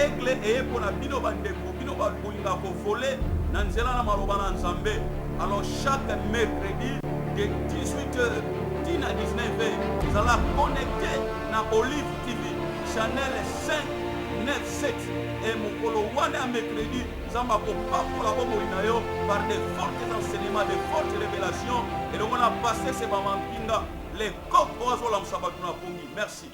règle et pour la bino bandeko bino ba bolinga ko voler na nzela na maloba na nzambe. Alors chaque mercredi de 18h à 19h vous allez connecter na Olive TV channel 597 et mokolo wana mercredi zamba ko papola bomo inayo par des forts enseignements, de fortes révélations et donc on a passé ces mamans pinga les coqs oiseaux la msabatuna pongi. Merci.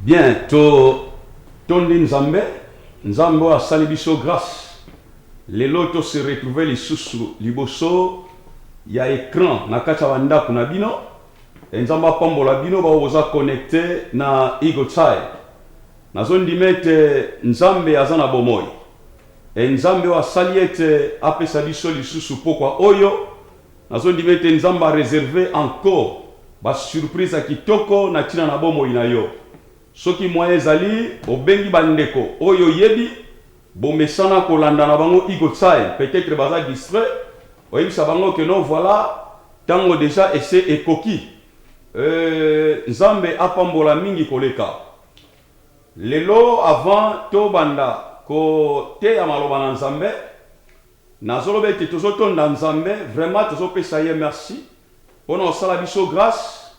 Bien, tondi Nzambe a sali biso grâce. Les lotos se retrouver les sous liboso ya écran na kati ya bandako na bino. Nzambe apambola bino ba oza connecté na Eagle Side. Nazondi mete Nzambe azana bomoi. Nzambe wa sali ete apesa biso lisusu pokwa oyo. Nazondi mete Nzambe a réservé encore ba surprise a kitoko na tina na bomoi na yo. Soki moye zali obengi bandeko oyo yebi bomesana kolanda na bango Igotsaï peut-être baza distrait oyebisa bango que non voilà tango déjà essaie ekoki Nzambe apambola mingi koleka lelo avant to banda ko te ya maloba na Nzambe nazolobe te tozotonda Nzambe vraiment tozopesa ye merci pona osala biso grâce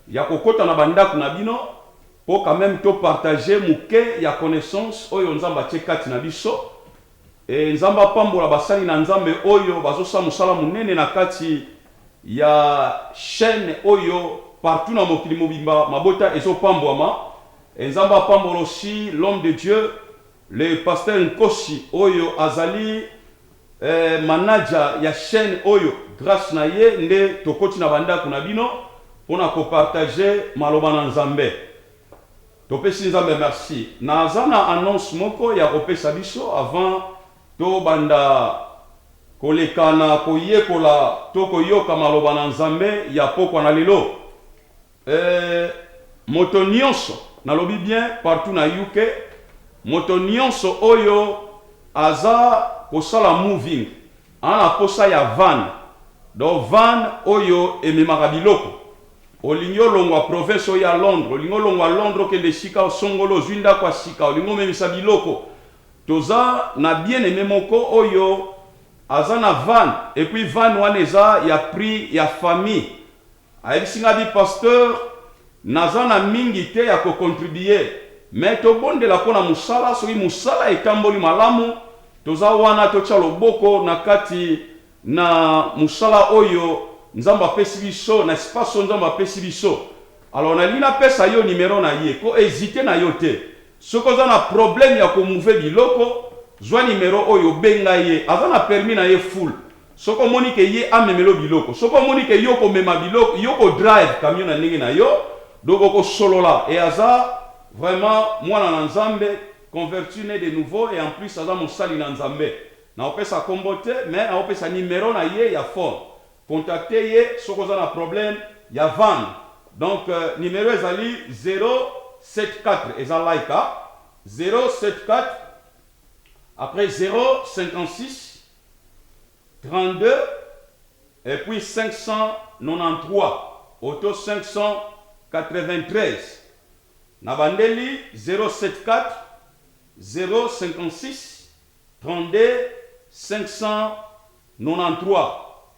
ya kokota na bandako na bino pour quand même to partager muke ya connaissance oyo Nzamba tchekati na biso et Nzamba pambola basali na Nzambe oyo bazosa musala munene na kati ya chaîne oyo partout na mokili mobimba mabota ezo pambwama et Nzamba pambola aussi l'homme de Dieu le pasteur Nkosi oyo azali manager ya chaîne oyo grâce na ye nde tokoti na bandako na bino pona ko partager maloba na Nzambe. Topesi Nzambe merci. Nazana annonce moko ya kopesa biso avant to banda kolekana koyekola to koyoka maloba na Nzambe ya pokwa na lelo. Moto nyonso nalobi bien partout na UK moto nyonso oyo aza kosala moving ana posa ya van. Do van oyo ememaka biloko. Olingo longwa province ya Londres, olingo longwa Londres kende shika songolo zwinda kwa shika, olingo memisa biloko. Toza na bien aimé moko oyo azana van et puis van waneza ya prix ya famille. Ayebisinga di pasteur nazana mingi te ya ko contribuer, mais to bondela kona musala soki musala ekamboli malamu, toza wana tocha loboko na kati na musala oyo Nzamba pesi biso na espace Nzamba pesi biso. Alors na lina pesa yo numéro na ye ko hésiter na yo te. Soko za na problème ya ko mouver biloko, zwa numéro oyo benga ye, azana permis na ye full. Soko moni ke ye amemelo biloko. Soko moni ke yo ko mema biloko, yo ko drive camion na ndenge na yo, doko ko solola et aza vraiment mwana na Nzambe converti né de nouveau et en plus aza mosali na Nzambe. Na opesa kombote mais na opesa numéro na ye ya fort. Contactez ye sokoza na problème ya van. Donc numéro ezali 074 eza laika 074 après 056 32 et puis 593 auto 593 na bandeli 074 056 32 593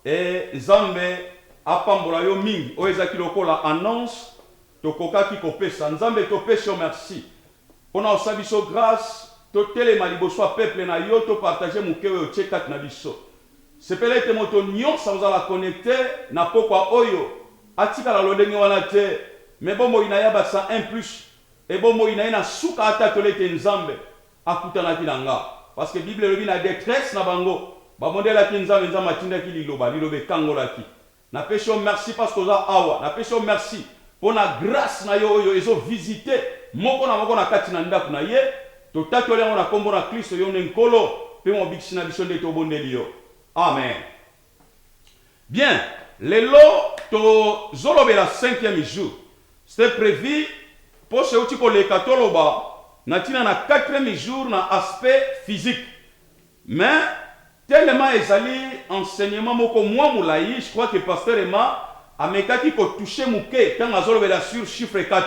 et Nzambe apambola yo mingi oezaki lokola annonce tokokaki kopesa Nzambe topesi yo merci pona osala biso grâce totelema liboso peuple na yo to partager muke oyo tchekati na biso sepele ete moto nyonso ozala connecté na pokwa oyo atikala lolenge wana te mais bomoi na ya basa 1 plus et bomoi na ye na suka ata tolete Nzambe akutanaki na nga parce que Bible elobi na détresse na bango Bamondela ki Nzambe Nzambe atindaki liloba lilobe kangolaki. Na pesho merci parce que oza awa. Na pesho merci pour na grâce na yo oyo ezo visiter moko na kati na ndako na ye. To tatole na kombo na Kristo yo nkolo pe mo bikisi na biso nde to bondeli yo. Amen. Bien, lelo to zolobela 5e jour. C'était prévu pour ce uti ko le katoloba na tina na 4e jour na aspect physique. Mais tellement ezali enseignement moko moi moulayi, je crois que pasteur Emma amekaki ko toucher muke quand azolobela sur chiffre 4.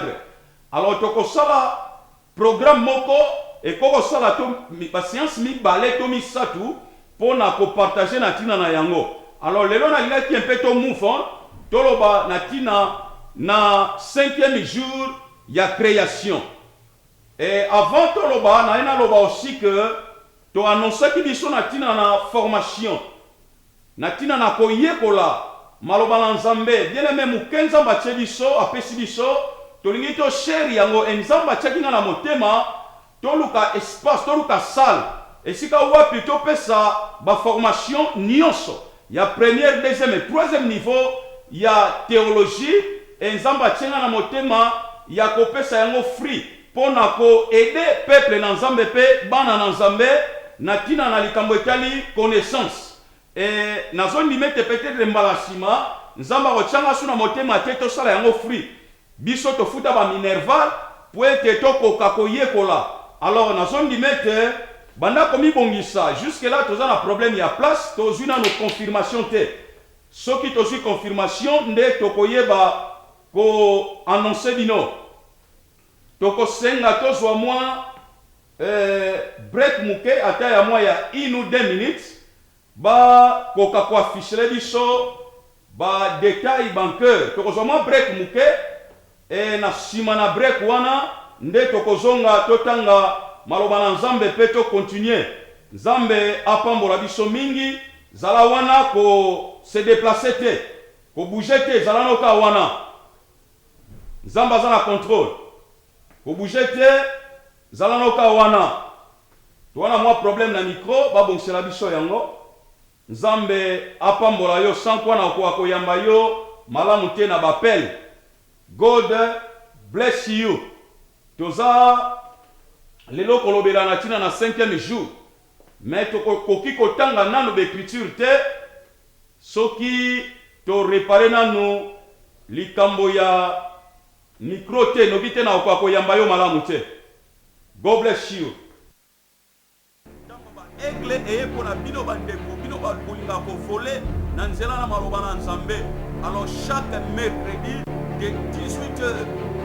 Alors toko sala programme moko et koko sala to ba science mi balé to mi satu pona ko partager na tina na yango. Alors lelo na lingaki un peu to move toloba na tina na 5e jour ya création. Et avant toloba na ina loba aussi que to annoncer ki biso na tina na formation. Na tina na koyekola maloba na Nzambe bien aimé mukenza bache biso apesi biso tolingi to share yango enzamba tchakinga na motema toluka espace toluka salle esika wapi to pesa ba formation nyonso ya première deuxième et troisième niveau ya théologie enzamba tchenga na motema ya ko pesa yango free pona ko aider peuple na Nzambe pe bana na Nzambe na tina na likambo etali connaissance. Et na zone limite peut-être embarrassement nzamba ko tchanga suna motema te to sala yango free biso to futa ba minerval pour que to koka koyekola. Alors na zone limite banda komi bongisa jusque là toza na problème ya place to zuna no confirmation te soki to su confirmation nde to koyeba ko annoncer bino to ko senga to zwa moi break muke ata ya moi ya 1 ou 2 minutes ba koka ko afficher biso ba détail banqueur to ko zoma break muke et na sima na break wana nde to ko zonga totanga maloba na Nzambe pe to continuer Nzambe apambola biso mingi zala wana ko se déplacer te ko bouger te zala noka wana Nzambe azana contrôle ko bouger te zala noka wana to wana moi problème na micro ba bonsela biso yango Nzambe apambola yo sans kwa na ko akoyamba yo malamu te na bapel. God bless you. Toza lelo kolobela na tina na 5e jour. Mais to koki kotanga nano d'écriture te soki to réparer nano likambo ya micro te no bite na ko akoyamba yo malamu te. God bless you. Aigle et pour la bino bandeko bino ba kolinga ko voler na nzela na maloba na Nzambe. Alors chaque mercredi de 18h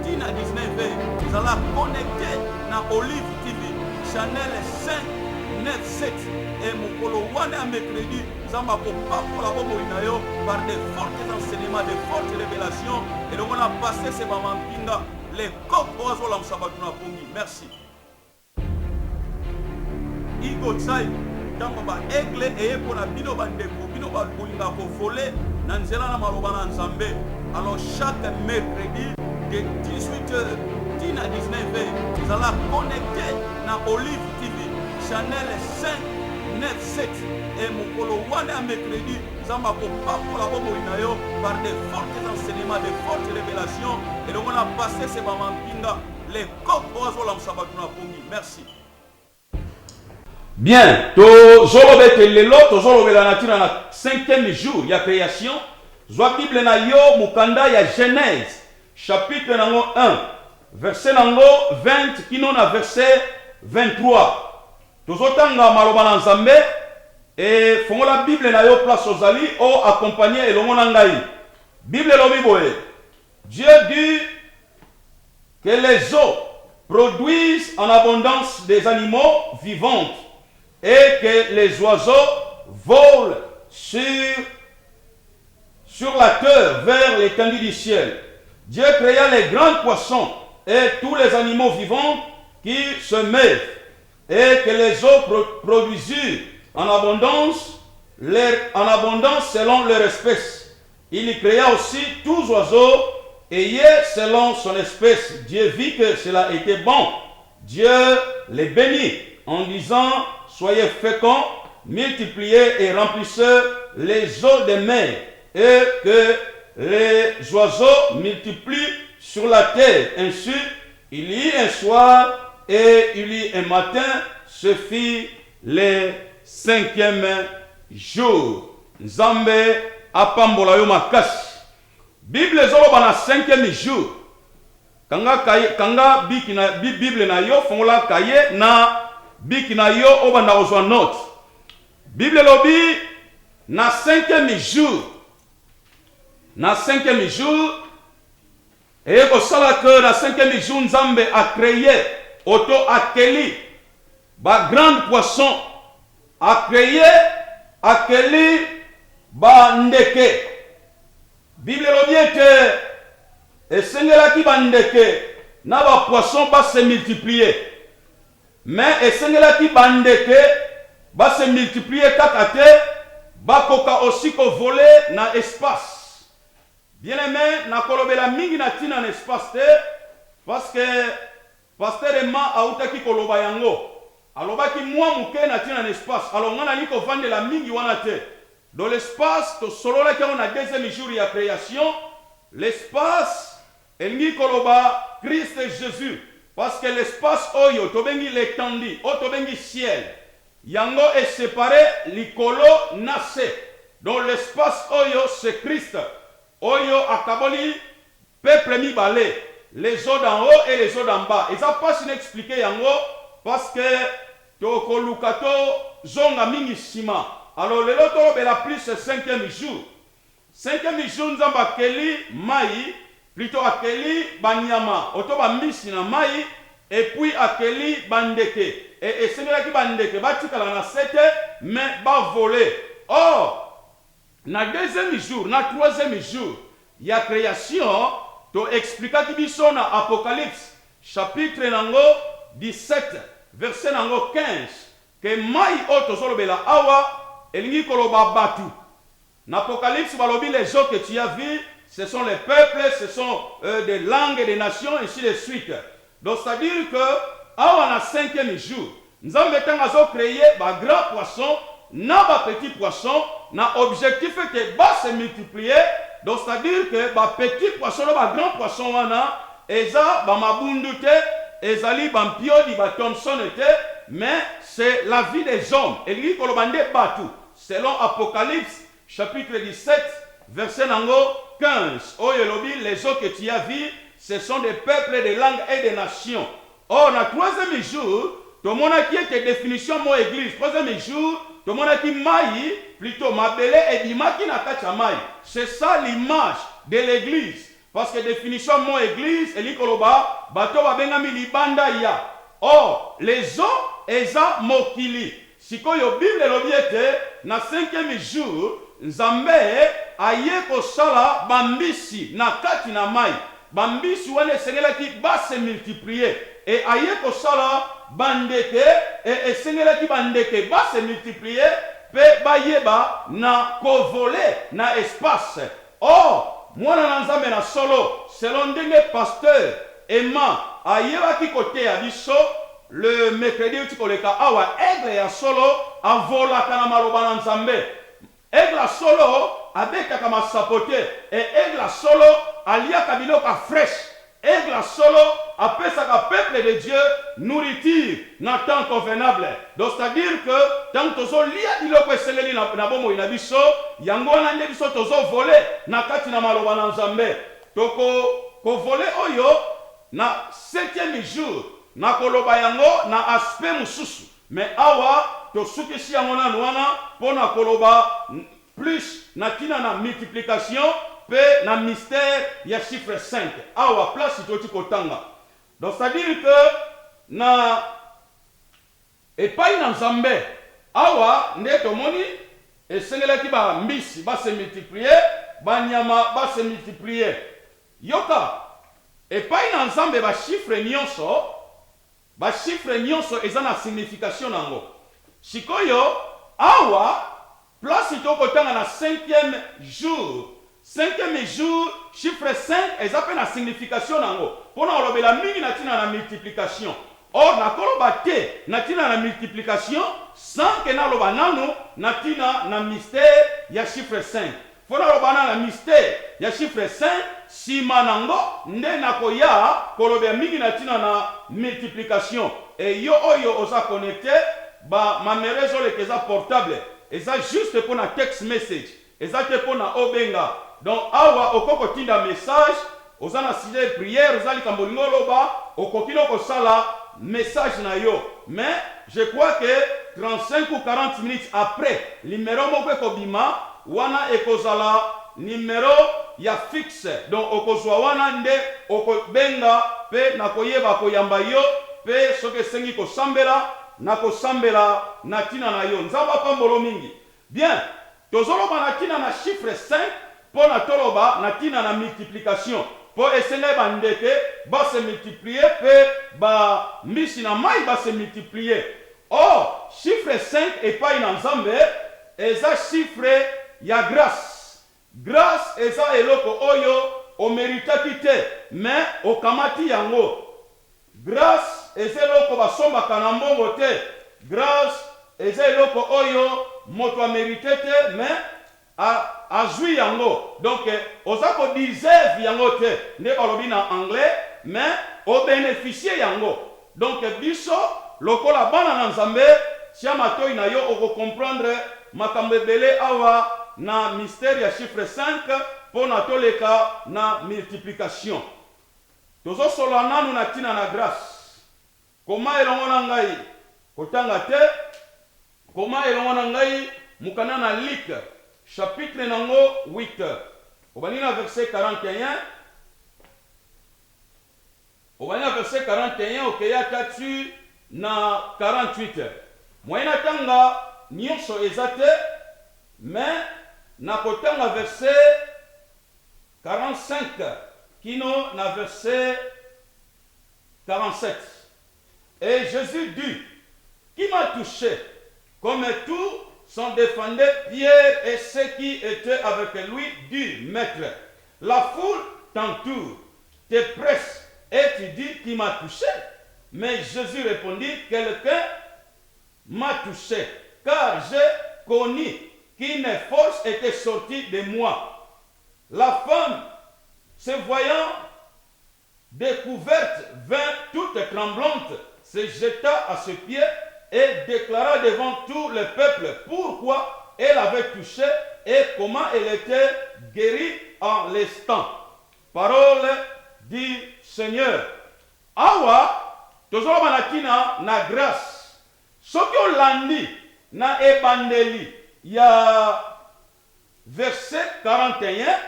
tina 19h vous allez connecter na Olive TV channel 597 et mokolo wana mercredi zamba ko papola ko moina yo par des forts enseignements, de fortes révélations et donc on a passé ces mamans pinga les coqs oiseaux la msabatuna pongi. Merci. Igo tsai tango ba aigle et pour la bino bandeko bino ba kolinga ko voler na nzela na maloba na Nzambe. Alors chaque mercredi de 18h tina 19h vous allez connecter na Olive TV channel 597 et mokolo wana mercredi zamba ko papola ko moina yo par des forts enseignements, de fortes révélations et donc on a passé ces mamans pinga les coqs oiseaux la msabatuna pongi. Merci. Bien, to zolobete lelo to zolobela na tina na 5e jour ya création. Zwa Bible na yo mukanda ya Genèse chapitre nango 1 verset nango 20 kino na verset 23. Tozotanga maloba na Nzambe et fongola Bible na yo place ozali o accompagner elongo na ngai. Bible lobi boye. Dieu dit que les eaux produisent en abondance des animaux vivants et que les oiseaux volent sur la terre vers l'étendue du ciel. Dieu créa les grands poissons et tous les animaux vivants qui se meuvent et que les eaux produisirent en abondance selon leur espèce. Il créa aussi tous oiseaux ayant selon son espèce. Dieu vit que cela était bon. Dieu les bénit en disant: soyez féconds, multipliez et remplissez les eaux des mers, et que les oiseaux multiplient sur la terre. Ainsi, il y eut un soir et il y eut un matin, ce fut le 5e jour. Nzambe apambola yo makasi. Bible zoloba na 5e jour. Kanga Bible na yo fongola kaye na biki na yo obanda ozwa note. Bible lobi na 5e jour. Na 5e jour et au sala que na 5e jour Nzambe a créé auto akeli ba grand poisson a créé akeli ba ndeke. Bible lobi que esengelaki ba ndeke na ba poisson ba se multiplier. Mais esengelaki ba ndeke ba se multiplier kaka te ba koka aussi ko voler na espace. Bien-aimé, na kolobela mingi na tina na espace te parce que pasteur Emma autaki koloba yango. Alobaki moi muke na tina na espace. Alors ngana liko vande la mingi wana te. Dans l'espace to solola ki on a deuxième jour ya création, l'espace elingi koloba Christ Jésus parce que l'espace oyo to bengi l'étendue, o to bengi ciel. Yango est séparé likolo nase. Dans l'espace oyo c'est Christ. Oyo akaboli peuple mibale, les eaux d'en haut et les eaux d'en bas. Et ça passe inexpliqué yango parce que toko lukato zonga mingi sima. Alors le loto bela plus c'est 5e jour. 5e jour nzamba keli mai, plutôt akeli banyama, oto ba mbisi na mai et puis akeli bandeke. Et senela ki bandeke batikala na sete mais ba voler. Or na deuxième jour, na troisième jour, il y a création, to explica qui biso na Apocalypse, chapitre nango 17, verset nango 15, que mai oto zolobela awa, elingi koloba batu. Na Apocalypse, balobi les eaux que tu as vues, ce sont les peuples, ce sont des langues et des nations, ainsi de suite. Donc c'est-à-dire que, awa na 5e jour, nous avons créé ba grand poisson, na ba petit poisson, na objectif que ba se multiplier. Donc c'est-à-dire que ba petit poisson ba grand poisson wana eza ba mabundu te, ezali ba mpiodi ba Thomson te, mais c'est la vie des hommes. Et lui kolobande batu selon Apocalypse chapitre 17 verset nango 15. Oyo lobi les eaux que tu as vues, ce sont des peuples, des langues et des nations. Or na troisième jour, tout le monde qui est définition mot église. Troisième jour, tout le monde qui maï, plutôt mabele et dimaki na kacha maï. C'est ça l'image de l'église. Parce que définition mot église, et l'ikoloba, bato babengami libanda ya. Or, les eaux, eza mokili. Sikoyo Bible lobiete, na 5e jour, Nzambe aye ko sala bambisi na kati na maï. Bambisi wane sengela ki ba se multiplier. Et aye ko sala bandeke et sengela ki bandeke ba se multiplier pe ba yeba na ko voler na espace. Or mwana na Nzambe na solo selon ndenge pasteur Emma ayeba ki kote ya biso le mercredi utikoleka awa aigle ya solo avolaka na maloba na Nzambe. Aigle solo abekaka masapote et aigle solo aliaka biloka fresh. Aigle solo apesaka peuple de Dieu nourriture na temps convenable. Donc c'est-à-dire que tant tozo lia biloko eseleli na bomo ina biso yango na nde biso tozo voler na kati na maloba na Nzambe. Ko voler oyo na 7e jour na koloba yango na aspect mususu. Mais awa to sukisi yango na wana pona koloba plus na tina na multiplication pe na mystère ya chiffre 5. Awa place toti kotanga. Donc c'est-à-dire que na epai na Nzambe awa nde tomoni esengelaki ba mbisi ba se multiplier, ba nyama ba se multiplier. Yoka epai na Nzambe ba chiffre nyonso eza na signification nango. Sikoyo awa place tokotanga na 5e jour. 5e jour, chiffre 5, eza pe na signification nango. Pona olobela mingi na tina na multiplication. Or na koloba te na tina na multiplication sans que na loba nanu na tina na mystère ya chiffre 5. Pona loba na mystère ya chiffre 5, sima nango nde na koya kolobela mingi na tina na multiplication. Et yo oyo oza connecté ba mamerezo le keza portable. Eza juste pour na text message. Eza te pour na obenga. Donc awa okoko tinda message, ozana sile prière, ozali kambolingo loba, okokino ko sala message na yo. Mais je crois que 35 ou 40 minutes après numéro moko ekobima wana ekozala numéro ya fixe donc okozwa wana nde okobenga pe nakoyeba koyamba yo pe soki esengi kosambela nakosambela na tina na yo nzambe apambolo mingi. Bien, tozoloba na tina na chiffre 5 mpo na toloba na tina na multiplication mpo esengai bandeke base multiplier pe bambisi na mai base multiplier. Or chiffre 5 epai na nzambe eza chiffre ya grâce. Grâce eza eloko oyo omeritaki te mais okamati yango. Grâce eza eloko basombaka na mbongo te. Grâce eza eloko oyo moto amerite te mais azwi yango. Donc oza ko deserve yango te nde balobi na anglais mais obénéficie yango. Donc biso lokola bana na nzambe tia matoi na yo okocomprendre makambo ebele awa na mystère ya chiffre 5 mpo na toleka na multiplication. Tozosola nanu na tina na grâce. Koma elongo na ngai kotanga te. Koma elongo na ngai mukana na Luc chapitre nango 8 obanina verset 41. Obanina verset 41 okeya tatu na 48. Moyena tanga nyonso eza te mais na kotanga verset 45 kino na verset 47. Et Jésus dit, qui m'a touché? Comme tous s'en défendaient, Pierre et ceux qui étaient avec lui dit, Maître, la foule t'entoure, te presse, et tu dis qui m'a touché? Mais Jésus répondit, quelqu'un m'a touché, car j'ai connu qu'une force était sortie de moi. La femme, se voyant découverte, vint toute tremblante, se jeta à ses pieds et déclara devant tout le peuple pourquoi elle avait touché et comment elle était guérie en l'instant. Parole du Seigneur. Awa, tozoloba na tina na grâce. Soki olandi na ebandeli ya verset 41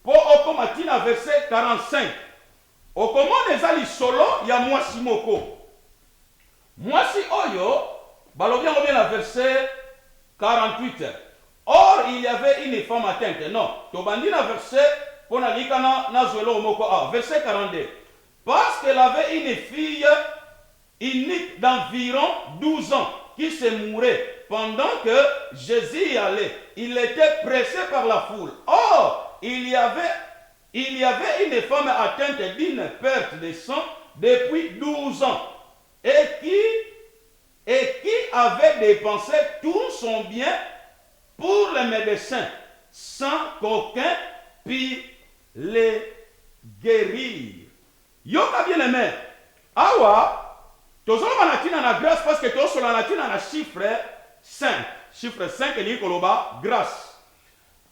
po okoma tina verset 45. Okomona eza lisolo ya mwasi moko. Mwasi oyo balobi yango bien na verset 48. Or il y avait une femme atteinte. Non, tobandi na verset po na likana na zwelo moko verset 42. Parce qu'elle avait une fille unique d'environ 12 ans qui se mourait pendant que Jésus y allait. Il était pressé par la foule. Or, il y avait une femme atteinte d'une perte de sang depuis 12 ans et qui avait dépensé tout son bien pour les médecins sans qu'aucun puisse les guérir. Yoka bien aimé. Awa, tozoloba na tina na grâce parce que tozola na tina na chiffre 5. Chiffre 5 eli koloba grâce.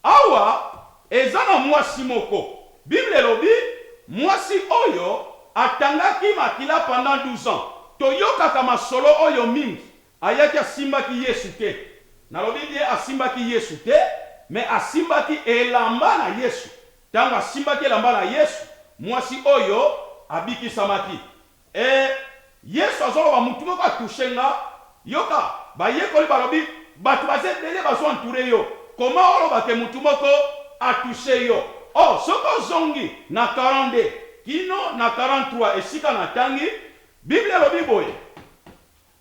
Awa, eza na mwasi moko. Bible elobi, mwasi oyo atangaki makila pendant 12 ans. Toyokaka masolo oyo mingi. Ayaki asimbaki Yesu te. Nalobi bien asimbaki Yesu te, mais asimbaki elamba na Yesu. Tanga asimbaki elamba na Yesu, mwasi oyo abiki samaki. Yesu azoloba mutu moko atushe nga, yoka bayekoli balobi bato bazebele bazo entouré yo. Comment oloba ke mutu moko atushe yo? Oh, soko zongi na 42 kino na 43 esika na tangi Bible elobi boye.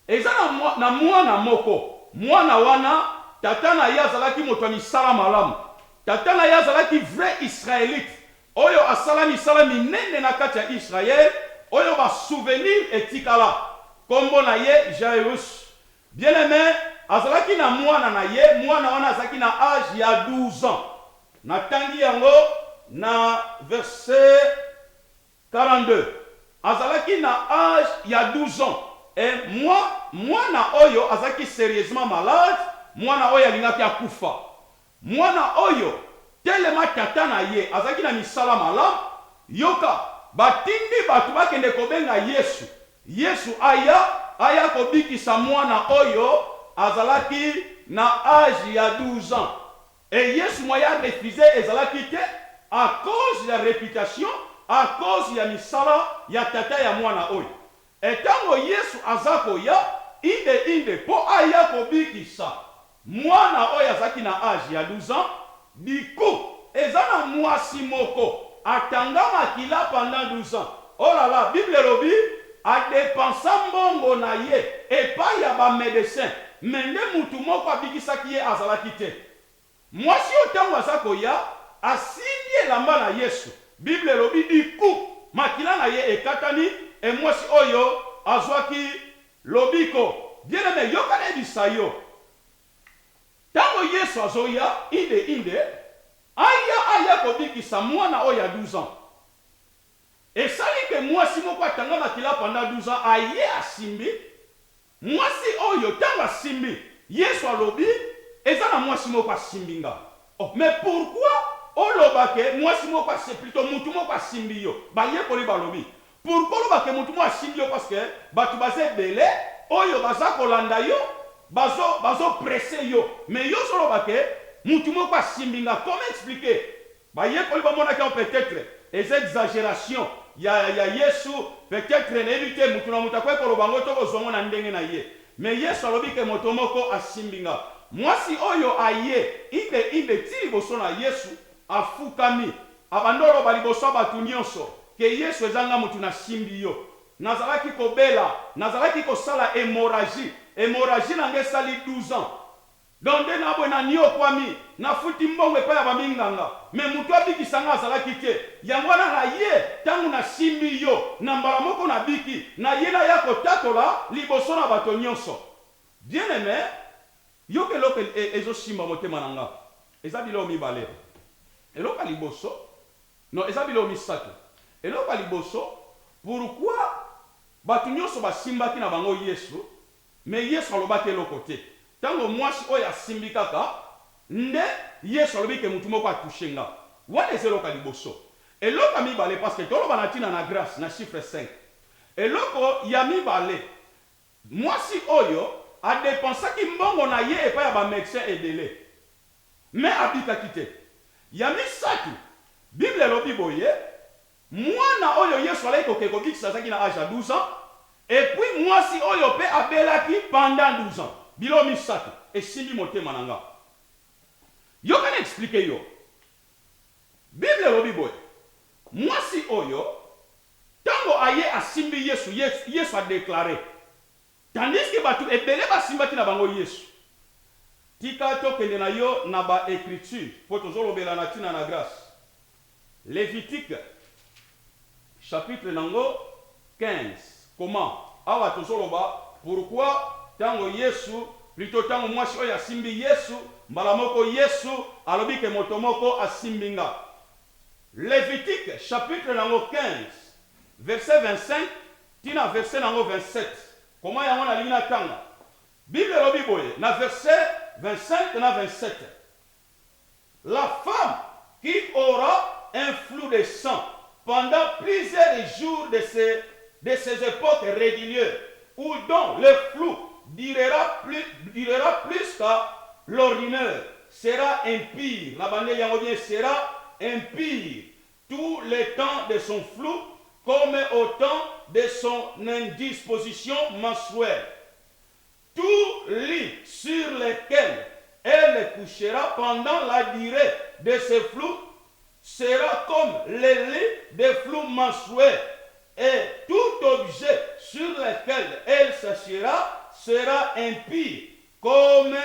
Eza na mwana moko. Mwana wana tata na ye azalaki moto misala malamu. Tata na ye azalaki vrai israélite. Oyo asala misala minene na kati ya Israël. Oyo ba souvenir etikala. Kombo na ye Jairus. Bien aimé, azalaki na mwana na ye, mwana wana azalaki na âge ya 12 ans. Na tangi yango na verset 42. Azalaki na âge ya 12 ans. Et mwana oyo azalaki sérieusement malade, mwana oyo alingaki akufa. Mwana oyo telema tata na ye azalaki na misala malamu, yoka batindi batu bakende kobenga Yesu. Yesu aya aya kobikisa mwana oyo azalaki na âge ya 12 ans. Et Yesu moya refusé ezalaki te à cause de la réputation, à cause de la misala ya tata ya mwana oyo. Et tango Yesu azako ya inde po aya kobikisa mwana oyo azaki na âge ya 12 ans, diku ezana mwasi moko atanga makila pendant 12 ans. Oh là là, Bible lobi a dépensé mbongo na ye epai ya ba médecin. Mende mutu moko abikisaki ye azalaki te. Mwasi otango azako ya asimbi elamba na Yesu. Bible lobi diku makila na ye ekatani e mwasi oyo azwaki lobiko. Bien aimé, yokane bisayo. Tango Yesu azoya inde aya kobikisa mwana oyo ya 12 ans. Et sali que mwasi moko atanga makila pendant 12 ans aye asimbi. Mwasi oyo tanga simbi. Yesu alobi ezana mwasi moko asimbi nga. Oh, mais pourquoi olobake mwasi moko c'est plutôt mutu moko asimbi yo. Ba ye koli balobi. Pourquoi olobake mutu moko asimbi yo parce que batu baze belé oyo baza kolanda yo bazo presser yo. Mais yo solobake mutu moko asimbi nga. Comment expliquer? Ba ye koli ba mona ka peut-être les exagérations. Ya Yesu peut-être n'éviter mutu na mutu akwe kolobango to kozongo na ndenge na ye. Mais Yesu alobi ke moto moko asimbinga. Mwasi oyo aye inde ti liboso na Yesu afukami. Abandolo baliboso batu nyonso ke Yesu ezanga mutu na simbi yo. Nazalaki kobela, nazalaki kosala hémorragie. Hémorragie na ngesali 12 ans. Donc de nabo na nio kwami na futi mbongo epa ya baminganga. Mais mutu abikisanga azalaki te. Yangwana na ye tangu na simbi yo na mbala moko na biki na ye na yako tatola liboso na bato nyonso. Bien aimé, yo ke loke ezo simba motema nanga. Eza bilo mibale. Eloka liboso. Non, eza bilo misato. Eloka liboso. Pourquoi bato nyonso basimbaki na bango Yesu, mais Yesu alobaki eloko te. Tango mwasi oyo asimbi kaka nde Yesu alobi ke mutu moko atouche nga. Wana ezeloka liboso. Eloka mibale parce que toloba na tina na grâce na chiffre 5. Eloko ya mibale mwasi oyo a dépensaki mbongo na ye epa ya ba médecin ebele. Mais abikaki te. Ya misatu Bible elobi boye mwana oyo Yesu alaki kokeko bikisa azaki na âge ya 12 ans et puis mwasi oyo pe abelaki pendant 12 ans. Bilo misato esimbi motema nanga. Yo kana expliquer yo. Bible lobi boy. Mwasi oyo tango aye asimbi Yesu a déclaré. Tandis que batu ebele basimbaki na bango Yesu. Tika to kende na yo na ba écriture po tozolobela na tina na grâce. Lévitique chapitre nango 15. Comment? Awa tozoloba pourquoi tango Yesu, plutôt tango mwasi oyo asimbi Yesu, mbala moko Yesu alobi ke moto moko asimbinga. Lévitique chapitre nango 15 verset 25 tina verset nango 27. Comment yango na lingina tanga? Bible lobi boye na verset 25 na 27. La femme qui aura un flux de sang pendant plusieurs jours de ces époques régulières ou dont le flux durera plus qu'à l'ordinaire, sera impie. La bande yangodien sera impie tout le temps de son flou comme au temps de son indisposition mensuelle. Tout lit sur lequel elle couchera pendant la durée de ce flou sera comme le lit de flou mensuel. Et tout objet sur lequel elle s'assiera sera impie, comme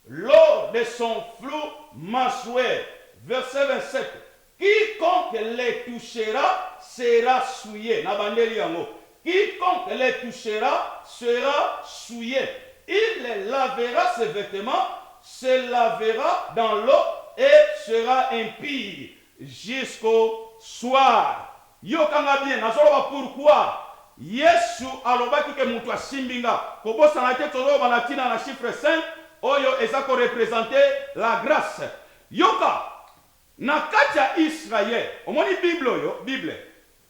lors de son flou mensuel. Verset 27. Quiconque les touchera sera souillé. Quiconque les touchera sera souillé. Il les lavera ses vêtements, se lavera dans l'eau et sera impie jusqu'au soir. Yokanga bien, nazoloba pourquoi Yesu alobaki ke mutu asimbinga. Kobosa na te toloba na tina na chiffre 5 oyo ezako représenter la grâce. Yoka na kati ya Israël, omoni Bible oyo, Bible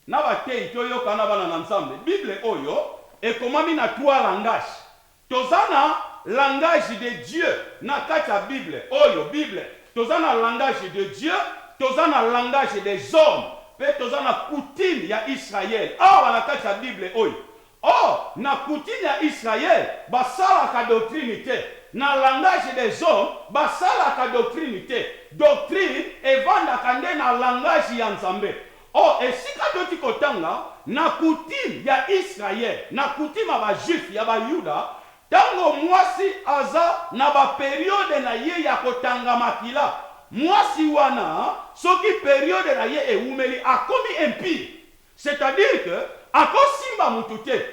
na batei to yoka na bana na nzambe. Bible oyo ekomami na trois langages. Tozana langage de Dieu na kati ya Bible. Oyo Bible. Tozana langage de Dieu, tozana langage des hommes. Pe tozana coutume ya Israël. Awa na kati ya Bible oyo. Or, na coutume ya Israël, basalaka doctrine te. Na langage des hommes, basalaka doctrine te. Doctrine evandaka nde na langage ya Nzambe. Or, esika toti kotanga, na coutume ya Israël, na coutume ya ba juif, ya ba yuda, tango mwasi aza na ba periode na ye ya kotanga makila. Mwasi wana, soki periode na ye eumeli, akomi impie. C'est-à-dire que, akosimba mutute,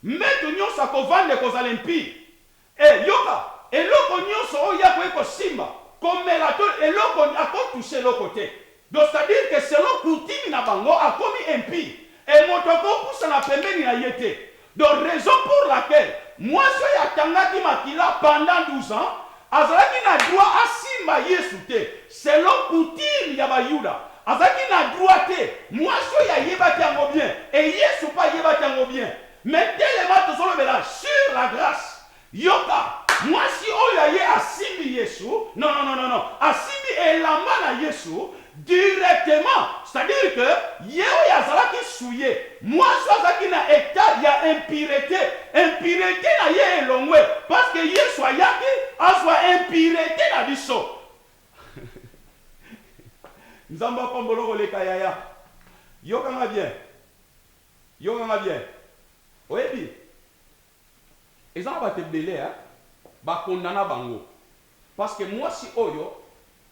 meto nyonso akovande kozala impie. Yoka, eloko nyonso oya ko simba, komela to eloko akotouche eloko te. Donc c'est-à-dire que selon coutume na bango akomi impie. Et moto poussa na pembeni na yete. Donc raison pour laquelle moi je yatangaki makila pendant 12 ans, azalaki na droit asimba Yesu te. Selon coutume ya bayuda, azalaki na droit te. Moi je yayebaki yango bien et Yesu pas yebaki yango bien. Mais tellement tozolobela sur la grâce. Yoka, moi si oyo ye asimbi Yesu, non, asimbi elamba na Yesu directement, c'est-à-dire que Yeo yazalaki souillé. Moi azalaki na état ya impureté na ye elongwe parce que Yesu ayaki azwa impureté na biso. Nzamba kombolo koleka yaya. Yokanga bien. Oyebi. Ezana batebele ba kondana bango. Parce que moi si oyo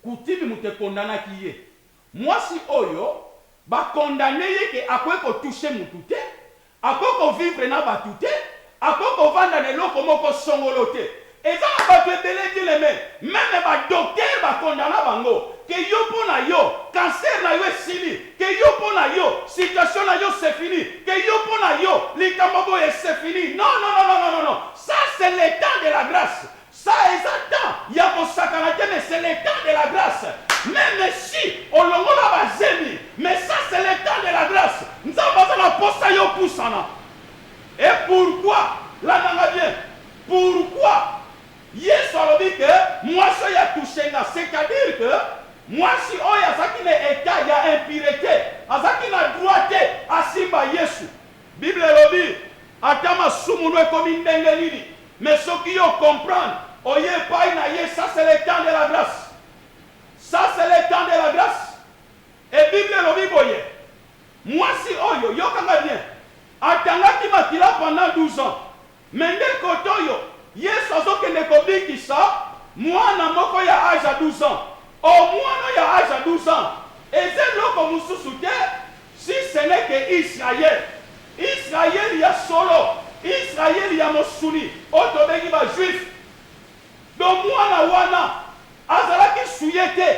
kutimi mute kondana kiye. Moi si oyo ba condamné ke akoye ko toucher mutu te, akoye ko vivre na batu te, akoye ko vanda na eloko moko songolo te. Ezana batebele dileme, même ba docteur ba kondana bango. Que yo pona yo, cancer na yo esili, que yo pona yo, situation na yo c'est fini, que yo pona yo, likambo c'est fini. Non. Ça c'est le temps de la grâce. Ça est temps. Ya ko sakanate mais c'est le temps de la grâce. Même si on longola bazemi, mais ça c'est le temps de la grâce. Nous avons la posta yo poussana. Et pourquoi? La nanga bien. Pourquoi? Yesu a dit que moi je y touché, c'est-à-dire que moi si oya zaki ne état ya impureté, azaki na droite asimba Yesu. Bible lobi atama sumuno ekomi ndenge nini, mais ce qui yo comprendre, oye pai na ye, ça c'est le temps de la grâce. Ça c'est le temps de la grâce. Et Bible lobi boye. Moi si oyo yokanga bien. Atangaki makila pendant 12 ans. Mais ndeko toyo Yesu azokende kobikisa mwana moko ya âge à 12 ans. Au moins ya âge à 12 ans. Et c'est loko mususu te si ce n'est que Israël. Israël ya solo. Israël ya mosuni. Otobengi ba juif. Donc mwana wana azalaki suyete.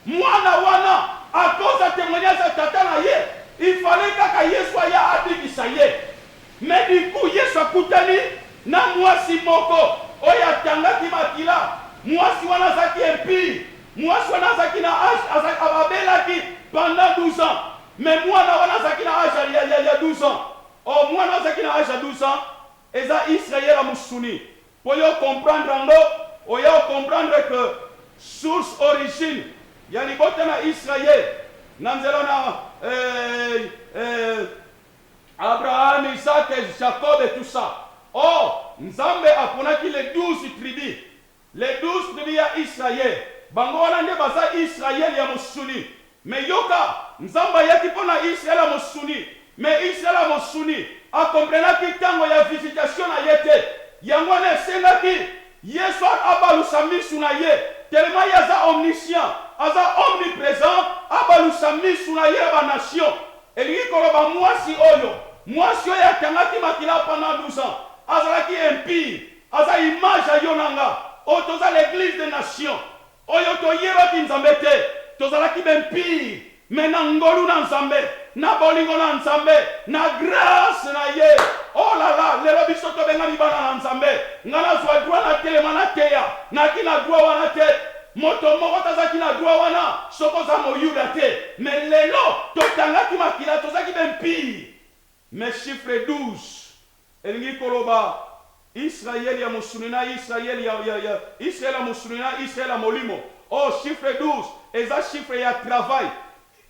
Mwana wana à cause de témoignage de tata na ye, il fallait que Yesu aya abikisa ye. Mais du coup Yesu akutani na mwasi moko oya tangaki makila. Mwasi wana zaki impie. Mwasi wana zaki na âge ababelaki pendant 12 ans. Mais mwana wana zaki na âge il y a 12 ans. Oh mwana zaki na âge à 12 ans. Eza Israël a musuni. Pour yo comprendre ngo, oya comprendre que source origine ya libota na Israël. Nanzela na Abraham, Isaac, Jacob et tout ça. Oh, Nzambe aponaki les 12 tribus. Les 12 tribus ya Israël. Bango wana nde baza Israël ya mosuni. Mais yoka, Nzamba yaki pona Israël ya mosuni. Mais Israël ya mosuni a comprenaki tango ya visitation na yete. Yango na sengaki Yesu abalusa misu na ye. Tellement yaza omniscient, aza omniprésent, abalusa misu na ye ba nation. Elingi koloba mwasi oyo. Mwasi oyo atangaki makila pendant 12 ans. Azalaki impie, aza image ya yonanga. O toza l'église des nations. Oyo toyebaki Nzambe te, tozalaki bempire. Mais na ngolu na Nzambe, na bolingo na Nzambe, na grâce na ye. Oh là là, lelo biso tobengani bana na Nzambe. Ngana zwa droit na telema na teya, na kina droit wana te. Moto moko tazaki na droit wana, soko za moyuda te. Mais lelo totangaki makila tozaki bempire. Mais chiffre 12. elingi koloba Israël ya musulina, Israël ya Israël ya musulina, Israël ya molimo. Oh, chiffre 12, eza chiffre ya travail.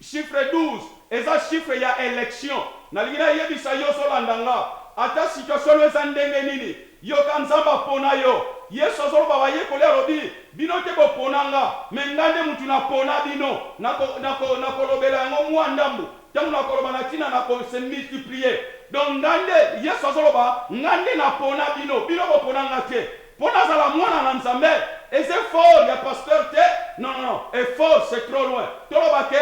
Chiffre 12, eza chiffre ya élection. Nalingina yebisa yo solandanga. Ata situation eza ndenge nini. Yo kanzamba pona yo. Yesu azoloba ba yekole alobi bino te boponanga. Mengande mutu na pona bino. Nakolobela yango mwandambu. Tangu nakoloba na tina nako se multiplier. Donc ngande Yesu azoloba ngande na pona bino. Bino boponanga te. Pona zala mwana na nzambe. Et c'est fort, il y a pasteur te. Non, effort, c'est trop loin. Toloba ke,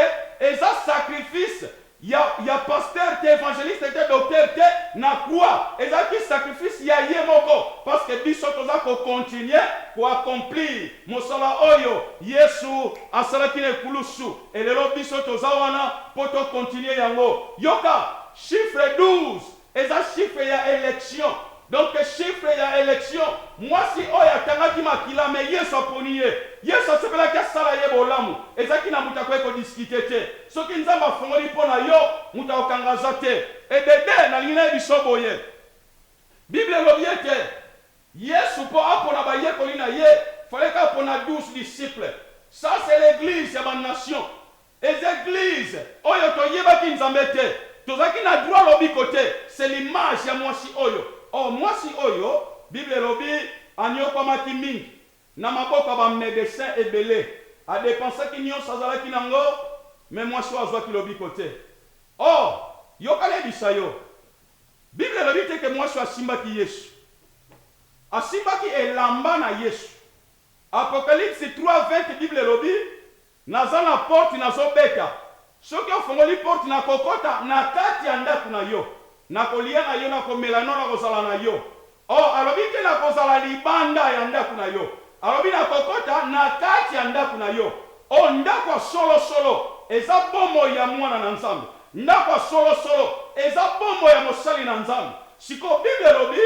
et ça sacrifice. Il y a pasteur te, évangéliste te, docteur te, na croix. Et ça qui sacrifice, il y a yemoko. Parce que bisoto za ko continuer, ko accomplir. Mosala oyo, Yesu, asala kine kulusu. Et le lo bisoto za wana, poto continuer yango. Yoka, chiffre 12. Et ça chiffre ya élection. Donc chiffre ya élection, moi si oya tangaki makila me Yesu aponiye. Yesu asepela ka sala ye bolamu. Ezaki na muta ko discuter te. Soki nzamba fongoli pona yo, muta okangaza te. Et dede na lina bisoboye. Bible lobiete. Yesu po apona ba ye kolina ye, fallait ka pona 12 disciples. Ça c'est l'église ya ba nation. Les églises oyo to yebaki nzambe te. Tozaki na droit lobi côté, c'est l'image ya mwasi oyo. Oh, moi si oyo, Bible lobi, anyoko maki mingi, na maboko ba médecin ebele, a dépensé ki nyon sazala ki nango, mais moi si oazwa ki lobi kote. Oh, yokale bisayo. Bible lobi te ke moi si asimba ki Yesu. Asimba ki elamba na Yesu. Apocalypse 3:20, Bible lobi, naza na porte nazo beta. Soki ofongoli porte na kokota, na kati ya ndaku na yo. Nakolia na yo na komela no na kozala na yo. Oh, alobi ke na kozala libanda ya ndaku na yo. Alobi na kokota na kati ya ndaku na yo. Oh, ndako solo eza bombo ya mwana na nzambe. Ndako solo eza bombo ya mosali na nzambe. Siko Bible lobi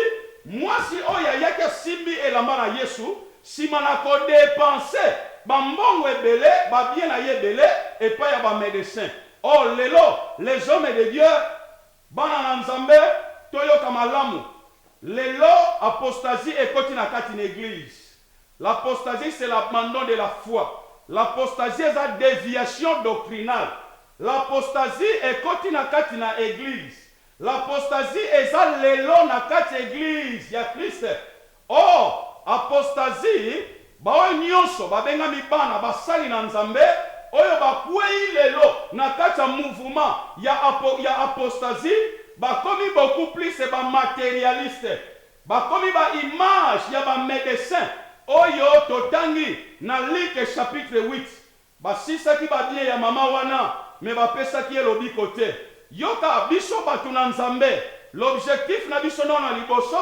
mwasi oya yake simbi elamba na Yesu, sima na ko dépenser bambongo ebele, ba bien na yebele et pas ya ba médecin. Oh, lelo les hommes de Dieu bana na nzambe toyoka malamu. Lelo apostasie ekoti na kati na église. L'apostasie c'est l'abandon de la foi. L'apostasie est la déviation doctrinale. L'apostasie ekoti na kati na église. L'apostasie est la lelo na kati église ya Christ. Oh, apostasie ba nyonso babenga mibana basali na nzambe oyo bakwei lelo na kati ya mouvement ya apostasie bakomi beaucoup plus ba matérialiste, bakomi ba image ya ba médecin oyo totangi na Luc chapitre 8 basisaki ba bien ya mama wana me bapesaki elobi kote. Yoka biso batu na nzambe, l'objectif na biso na liboso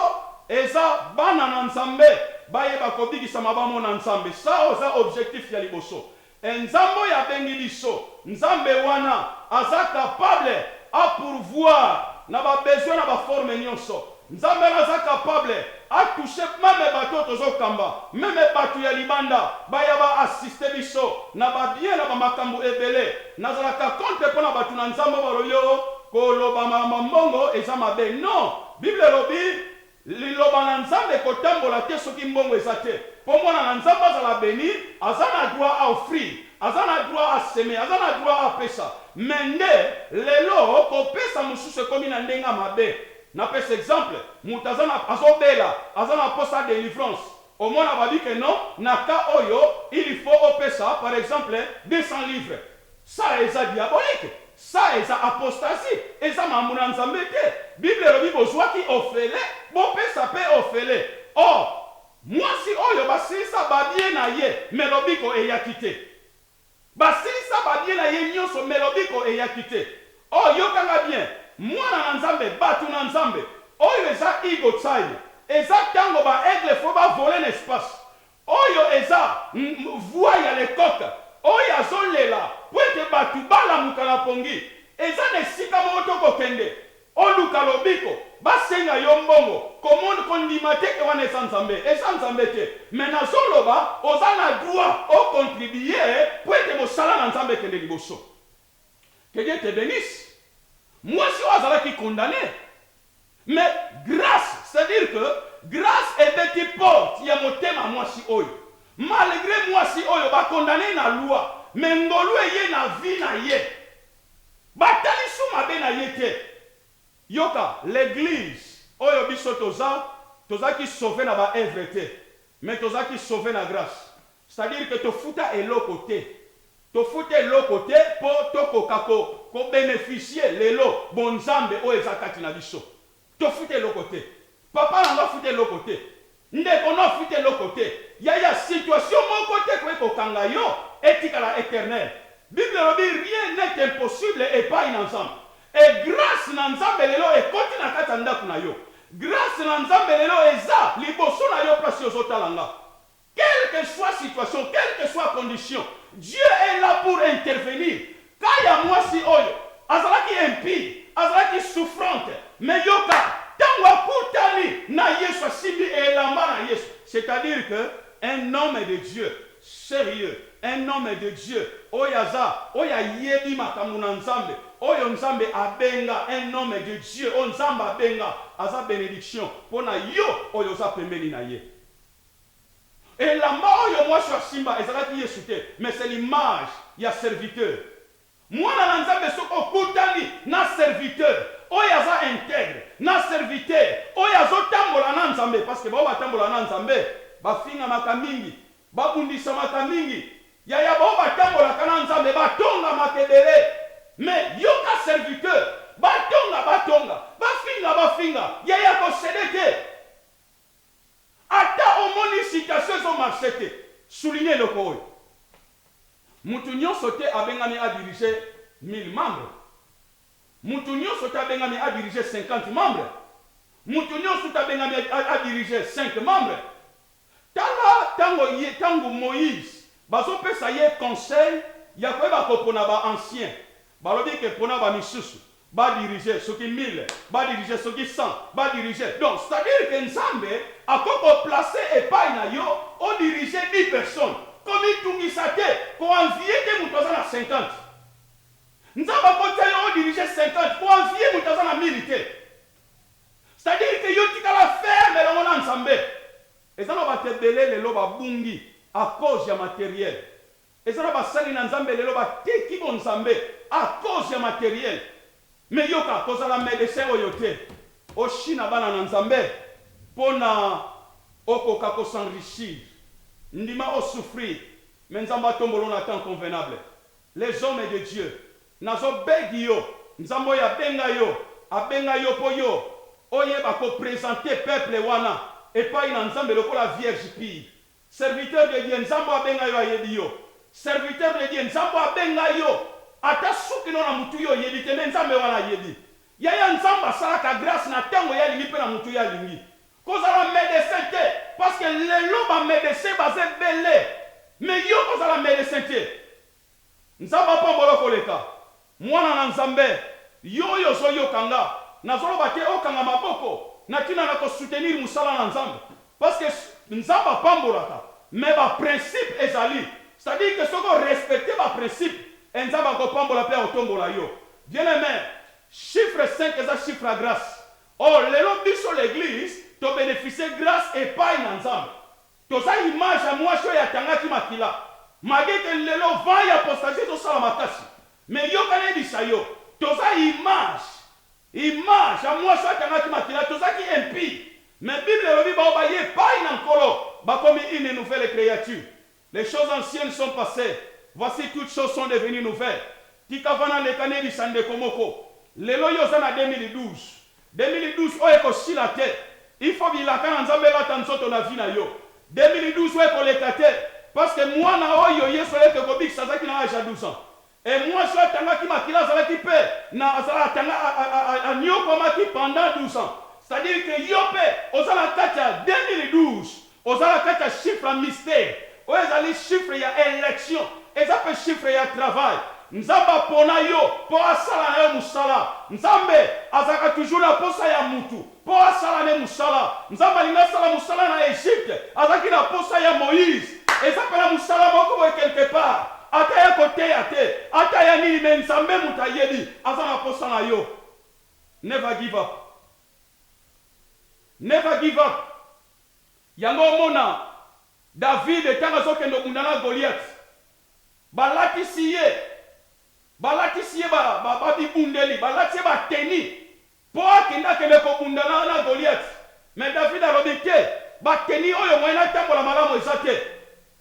eza bana na nzambe baye bakobikisa mabamo na nzambe. Ça oza objectif ya liboso. Nzambo ya bengi biso, nzambe wana aza capable à pourvoir na ba besoin na ba forme nyonso. Nzambe aza capable à toucher même bato tozo kamba, même bato ya libanda baya ba assister biso na ba bien na ba makambo ebele. Nazala ka compte pona batu na nzambo baloyo ko loba mbongo eza mabe. Non, Bible lobi liloba na nzambe kotambola te soki mbongo eza te. Po mwana na nzambe azala beni, aza na droit à offrir, aza na droit à semer, aza na droit à pesa. Mende lelo kopesa mususu komi na ndenga mabe. Na pesa exemple, mutazana azobela, azana posa délivrance. Au moins on va dire que non, naka oyo, il faut opesa par exemple 200 livres. Ça est diabolique. Ça est apostasie. Et ça m'a mounan zambete. Bible robi bozwa ki ofele, bon pesa pe ofele. Or moi si oyo basilisa babie na ye melobiko eyakite. Basilisa babie na ye nyonso melobiko eyakite. Oh yokanga bien. Mwana na nzambe batu na nzambe. Oyo eza ego tsai. Eza tango ba aigle fo ba voler l'espace. Oyo eza voix ya lecoq. Oyo azolela poete batu bala mukala pongi. Eza nesika moto kokende. Oluka lobiko basenga yo mbongo komoni kondima te ke wana eza nzambe te. Mais nazoloba oza na droit o contribuer po ete mosala na nzambe ekende liboso. Que Dieu te bénisse. Moi si ozalaki condamné, Mais grâce, c'est-à-dire que grâce est bêti porte, il y a mon thème à moi si oyo. Malgré moi si oyo, ba condamné na loi, mais ngolu eye na vie na ye. Batali sou mabe na ye te. Yoka, l'église, oyo biso toza qui sauvé na ba œuvre te, mais toza qui sauvé na grâce. C'est-à-dire que to futa eloko te. To futa eloko te pour to kokako ko bénéficier lelo bonzambe o ezakati na biso. To futa eloko te. Papa nanga futa eloko te. Ndeko no futa eloko te. Ya situation mon côté ko kanga yo etikala éternel. Bible lobi rien n'est impossible et pas ensemble. Et grâce na nzambe lelo ekoti na kati ndaku na yo. Grâce na nzambe lelo eza liboso na yo place ozotalanga. Quelle que soit la situation, quelle que soit la condition, Dieu est là pour intervenir. Quand il y a moi si oyo, azala qui impie, azala qui souffrante, mais yoka, tangwa kutani na Yesu simbi et lamba na Yesu. C'est-à-dire que un homme de Dieu, sérieux, un homme de Dieu, oyaza, oya yebi makamuna nzambe, oyo nzambe abenga, un homme de Dieu, o nzambe abenga, aza bénédiction, pona yo oyo za pembeni na ye. Et la mort, moi, je suis Simba, mais c'est l'image, il y a serviteur. Moi, je suis un serviteur. Oh, il y a intègre, un serviteur. Oh, il y a un tambola, parce que si on tambola, ba finga makamingi, ba bundisa makamingi. Ya ba tambola, kananzambe, ba tonga makebele. Mais il y a un serviteur. Ba tonga, ba finga. Ya ko sedete. Ata omoni situation zo marché souligner le koy. Mutu nyonso te abengami a diriger 1000 membres. Mutu nyonso te abengami a diriger 50 membres. Mutu nyonso te abengami a diriger 5 membres. Tango Moïse bazo pesa ye conseil ya koyeba kopona ba ancien. Balobi ke pona ba misusu. Va diriger ceux qui 1000, va diriger ceux qui 100, va diriger. Donc, c'est-à-dire que Nzambe a comme placé et pas yo, on dirigeait 10 personnes. Comme il tout s'atte, pour envier des moutons à 50. Nzambe a diriger 50, pour envier moutons à 1000. C'est-à-dire que yo tika la ferme et l'on a Nzambe. Et ça va te belé les loba bungi à cause du matériel. Et ça va sali Nzambe les loba teki bon Nzambe à cause du matériel. Mais yoka kozala médecin oyote oshina bana na nzambe pona okoka ko s'enrichir ndima o souffrir mais nzamba tombolo na temps convenable les hommes de Dieu nazo begi yo nzambo ya abenga yo po yo oyeba ko présenter peuple wana et pas ina nzambe lokola vierge pire serviteur de Dieu nzambo abenga yo ayebi yo serviteur de Dieu nzambo abenga yo ata suki na mutu yo yebi te nzambe wana yebi ya nzamba salaka grâce na tango ya lingi pe na mutu ya lingi kozala médecin te parce que lelo ba médecin bazé belé mais yo kozala médecin te nzamba pambolo koleka mwana na nzambe yo so yo kanga nazolo bate okanga maboko na tina na ko soutenir musala na nzambe parce que nzamba pambolaka mais ba principe ezali c'est-à-dire que soko respecter ba principe Enzaba kopambola pe otombola yo. Bien-aimé, chiffre 5 est un chiffre à grâce. Or, les sur l'église, tu bénéficies grâce et pas une ensemble. Tu as une image à moi, je suis à Tangaki Makila. Malgré que les lots vont y apostaser sur Salamakasi. Mais yo kané dit ça yo. Tu as une image à moi, je suis à Tangaki Makila. Tu as qui impie. Mais Bible le dit, pas une encolo. Comme une nouvelle créature. Les choses anciennes sont passées. Voici toutes choses sont devenues nouvelles. Tikavana le kanedi sande komoko. Lelo yozana 2012. 2012 oeko silate. Il faut bien la kana nzambe la tansoto na vie na yo. 2012 oeko le kate. Parce que moi na oyo yeso eke kobik sazaki na âge à 12 ans. Et moi je tanga ki makila zalaki pe na azala tanga a nyoko maki pendant 12 ans. C'est-à-dire que yope ozala kacha 2012. Ozala kacha chiffre mystère. Ozali chiffre ya élection. Et ça peut chiffrer un travail. Nzamba pona yo, po asala na yo musala. Nzambe azaka toujours la posa ya mutu. Po asala ne musala. Nzamba linga sala musala na Égypte. Azaki la posa ya Moïse. Et ça peut la musala moko quelque part. Ata ya kote ya te. Ata ya nini men nzambe mutayebi. Azana posa na yo. Never give up. Never give up. Yango mona David etanga zokendo bundana Goliath. Balati siye ba bibundeli, balati ba teni. Po akenda kende ko bundana na Goliath. Mais David a robité ba teni oyo moyena tambola malamu ezate.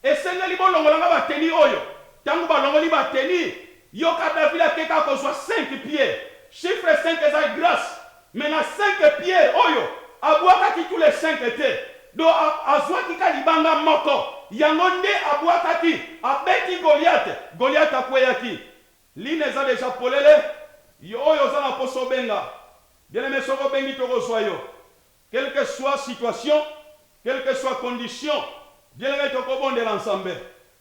Esengeli bolongolanga ba teni oyo. Tangu balongoli ba teni, yoka David akeka ko 5 pieds. Chiffre 5 eza grâce. Mais na 5 pieds oyo abwakaki tous les 5 étaient. Do azwaki kalibanga moko. Yango nde abwakaki abeti Goliath akweyaki. Line eza déjà polele. Yo oyo za na poso benga. Bien aimé soko bengi toko soyo. Quelle que soit situation, quelle que soit condition, bien aimé toko bonde l'ensemble.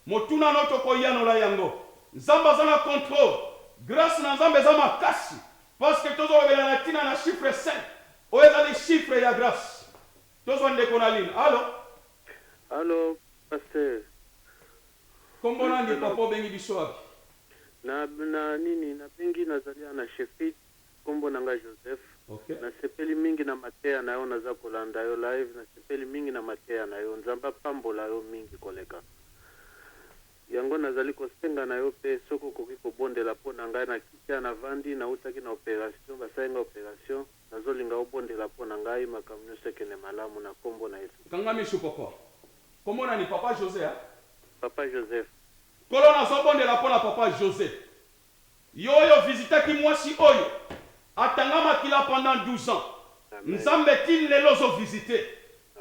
Motuna no toko yano la yango. Nzamba za na contrôle. Grâce na nzambe za makasi. Parce que tozo bela na tina na chiffre 5. Oeza les chiffres ya grâce. Tozo ndeko na line. Allô? Allô, pasteur. Kombona ndi papa bengi biso na nini na bengi nazalia na Sheffield kombo nanga Joseph. Okay. Na sepeli mingi na mateya na yo naza kolanda yo live na sepeli mingi na mateya na yo nzamba pambola yo mingi koleka. Yango nazali kosenga na yo pe soko koki kobondela po na ngai na kitia na vandi na utaki na operation basayenga operation nazolinga obondela po na ngai makamno sekene malamu na kombo na Yesu. Kanga mishu papa. Kombona ni papa José hein? Papa Joseph. Kolona zobondela po na papa José. Yoyo visitaki mwasi oyo. Atangama kila pendant 12 ans. Amen. Nzambe til lelo zo visiter.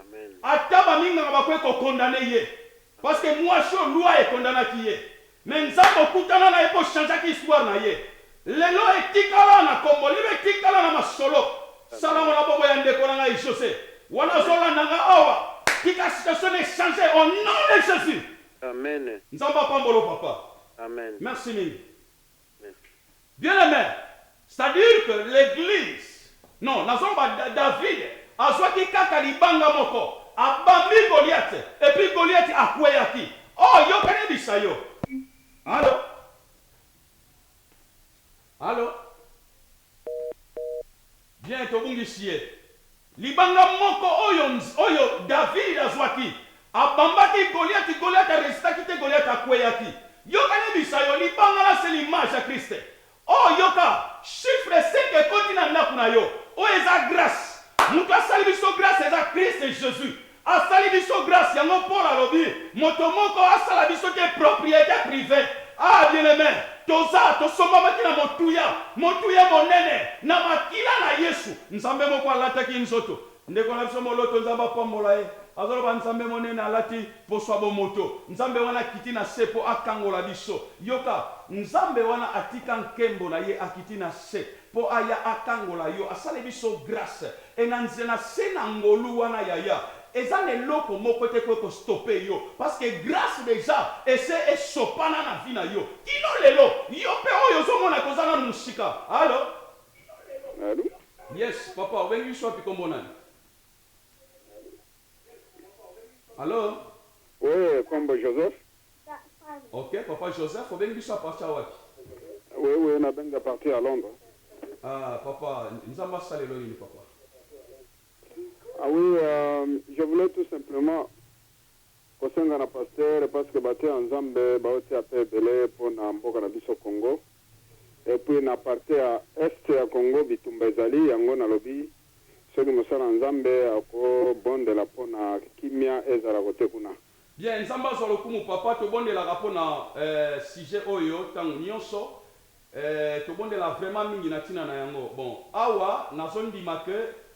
Amen. Ataba minga bakwe ko condamner ye. Parce que mwasi o loi e condamna ki ye. Mais nzambe okutana na epo changer ki histoire na ye. Lelo etikala na kombo, libe etikala na masolo. Salamu na bobo ya ndeko na ngai José. Wana zola nanga awa. Tika situation est changée au nom de Jésus. Amen. Nzamba pambolo papa. Amen. Merci mille. Merci. Bien aimé. C'est-à-dire que l'église, non, Nazomba David, a soit kaka libanga moko, a bambi Goliath, et puis Goliath a kweyaki. Oh, yo kane bisayo. Allô? Allô? Bien, tobungi siye. Libanga moko oyo David a zwaki. A bambaki Goliath a restaki te Goliath a kweyaki. Yo kane bisayo, libanga la c'est l'image à Christ. Oh yoka, chiffre 5 continent na kuna yo. Oh eza grâce. Mutu asali biso grâce eza Christ et Jésus. Asali biso grâce yango Paul alobi. Moto moko asala biso te propriété privée. Ah bien aimé, toza tosomba maki na motuya monene na makila na Yesu. Nzambe moko alataki nzoto. Ndeko na biso moloto nzamba pambola ye. Azolo ba nzambe monene alati poswa bo moto. Nzambe wana kiti na sepo akangola biso. Yoka, nzambe wana atika nkembo na ye akiti na se. Po aya akangola yo asale biso grâce. Enanze na se na ngolu wana yaya. Eza ne loko moko te ko stopper yo. Parce que grâce déjà, ese e sopana na vie na yo. Kino lelo, yo pe oyo zo mona kozana musika. Allô? Allô? Yes, papa, when you shop ikombona. Allô? Oui, kombo Joseph. Ok, papa Joseph, on vient à partir à Waki. Oui, on a bien parti à Londres. Ah, papa, nous avons salé le papa. Ah oui, je voulais tout simplement kosenga na pasteur parce que baté ensemble baote a pebele pour na mboka na biso Congo. Et puis na parti à est ya Congo bitumba ezali yango na lobi soki mosala nzambe ako bondela pona kimia ezala kote kuna. Bien, nzamba zo lokumu papa to bondela rapona sujet oyo tangu nyonso to bondela vraiment mingi na tina na yango. Bon, awa nazondima que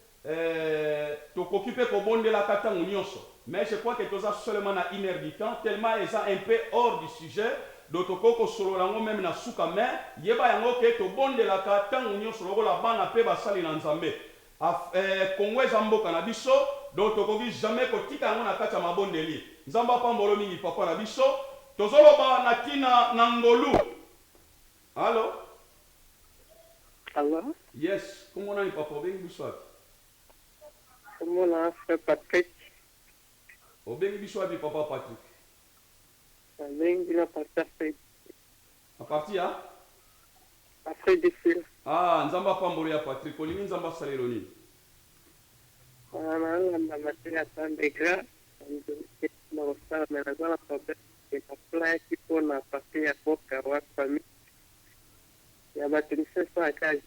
to occuper ko bondela katangu nyonso. Mais je crois que toza seulement na 1 heure du temps tellement eza un peu hors du sujet. Dotoko solo lango même na suka mais yeba yango ke to bondela katangu nyonso lokola bana pe basali na nzambe. Kongo eza mboka na biso donc tokoki jamais kotika yango na kati ya mabondeli. Nzamba pambolo mingi papa na biso tozoloba na tina na ngolu. Allô? Allô? Yes, comment on est papa bengi biso? Comment on a fait Patrick? O bengi biso abi papa Patrick. Bengi na partir A partir ya? Après des fils. Ah, nzamba pambolo ya Patrick, olingi nzamba salelo nini? Nalanda matela Sunday grâce. Dans ça, mais la zone problème, c'est la plaie qui pour la partie à Boca, ou à famille. Il y a ma télévision à quasi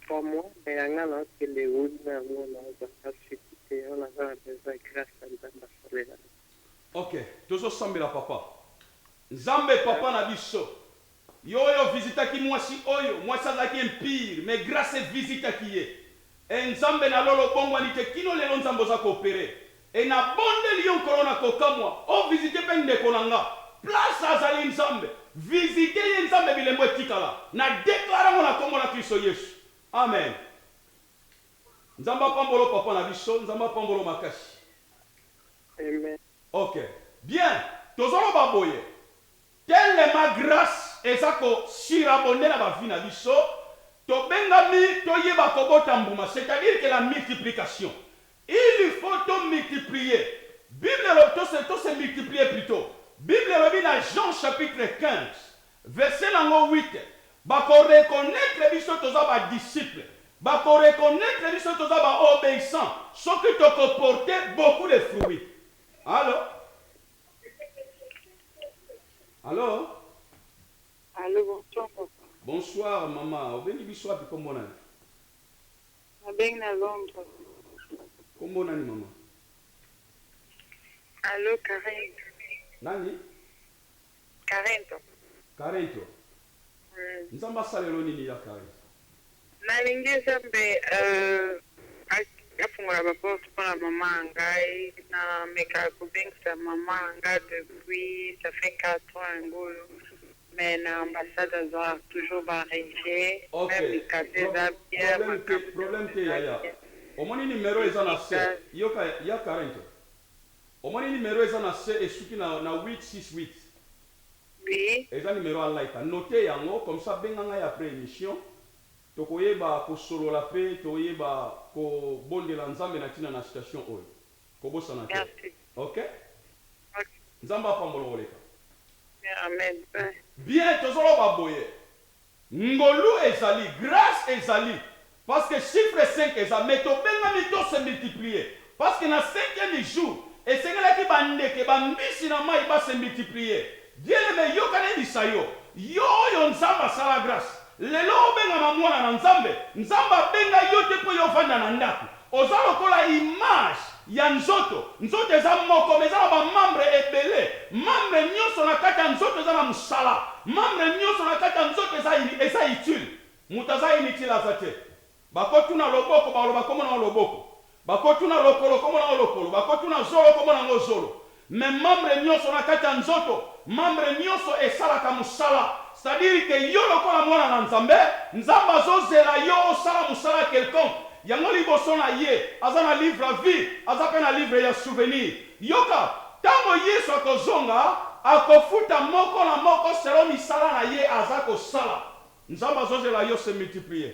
3 mois, mais il y a un qui les roule, on a besoin grâce à la Ok, tozo sambela papa. Nzambe papa na biso. Yo visita ki mwasi oyo, mwasi azaki empire, mais grâce visita ki ye. E nzambe na lolo bongo ni te kino lelo nzambe za koopere. Et na bonde lion corona kokamwa o visiter pe ndeko nanga place azali nzambe visiter ye nzambe bilembo etikala na déclarer ngona kombo na Kristo Yesu amen nzamba pambolo papa na biso nzamba pambolo makasi amen. Ok bien tozolo baboye tellement grâce ezako sirabonde na ba vie na biso to bengami to yeba kobota mbuma c'est-à-dire que la multiplication. Il faut tout multiplier. Bible tout se multiplier plutôt. Bible dans Jean chapitre 15, verset 8. Bako reconnaître biso toza ba disciple. Bako reconnaître biso toza ba obéissant. Ce qui te comporter beaucoup de fruits. Allô? Allô? Allô, bonsoir, papa. Bonsoir, maman. Obéni biso api komona. Abeng na Londres. Komona ni maman. Allô, Karen. Nani? Karen. Karento. Nzamba salelo nini ya Karento? Nalingi zambe afungula baporte mpona mama ngai na meka kobengisa mama nga depuis ça fait 4 ans ngolo mais na ambassade aza toujours barege même mikate eza bien problème te yaya omoni numéro eza na se yoka ya Karento omoni numéro eza na se esuki na 868 oui eza numéro a laika note yango comme ça benganga ya après émission tokoyeba kosolola pe toyeba kobondela nzambe na tina na station oyo kobosana te ok nzamba pambolo oleka amen bien tozoloba boye ngolu ezali grâce ezali parce que chiffre 5 eza mais tobengami to se multiplier parce que na 5e jour esengelaki bandeke bambisi na mai base multiplier bien aimé yokane bisayo yo oyo nzambe asala grâce lelo obengama mwana na nzambe nzambe abenga yo te mpo yo ovanda na ndako oza lokola image ya nzoto eza moko eza na bamembre ebele membre nyonso na kati ya nzoto eza na mosala membre nyonso na kati ya nzoto eza utile moto aza inutile aza te bakotuna loboko baloba kombo nango loboko bakotuna lokolo kombo nango lokolo bakotuna zolo kombo nango zolo me membre nyonso na kati ya nzoto membre nyonso esalaka mosala c'est-à-dire que yo lokola mwana na nzambe nzambe azozela yo osala mosala quelconque yango liboso na ye aza na livre ya vie aza mpe na livre ya souvenir yoka ntango yesu akozonga akofuta moko na moko selo misala na ye aza kosala nzambe azozela yo se multiplier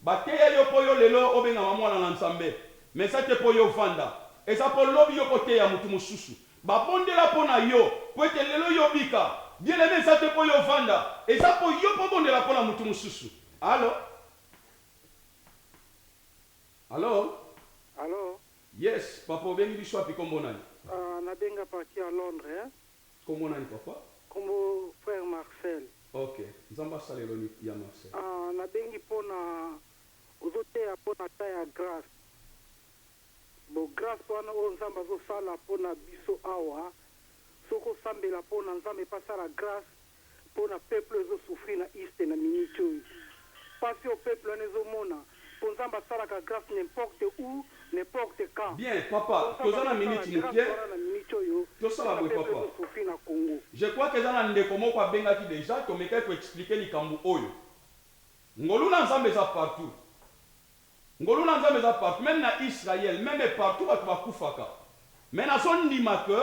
bateya yo mpo yo lelo obengama mwana na nzambe me eza te mpo yo vanda eza mpo lobi yo koteya motu mosusu babondela mpo na yo po ete lelo yo bika bien aimé eza te mpo yo vanda eza mpo yo mpo bondela mpo na motu mosusu alo Allô? Allô? Yes, papa obengi biso api kombo nani? Nabenga parti à Londres. Kombo nani papa? Kombo frère Marcel. Ok, nzamba salelo ni ya Marcel. Nabengi pona ozoteya pona ta ya grâce. Bo grâce wana o nzamba azosala pona biso awa. Soko sambela pona nzambe pasala grâce pona peuple ezosouffrir na iste na minute oyo. Pasi au peuple wana ezomona. Nzamba salaka grâce n'importe où, n'importe quand. Bien, papa, tozana minute mukie. Tosala boy papa. Je crois que zana ndeko moko abengaki déjà tomeka ko expliquer likambu oyo. Ngolu na nzambe za partout. Ngolu na nzambe za partout, même na Israël, même partout batu bakufaka. Mais na son ndima que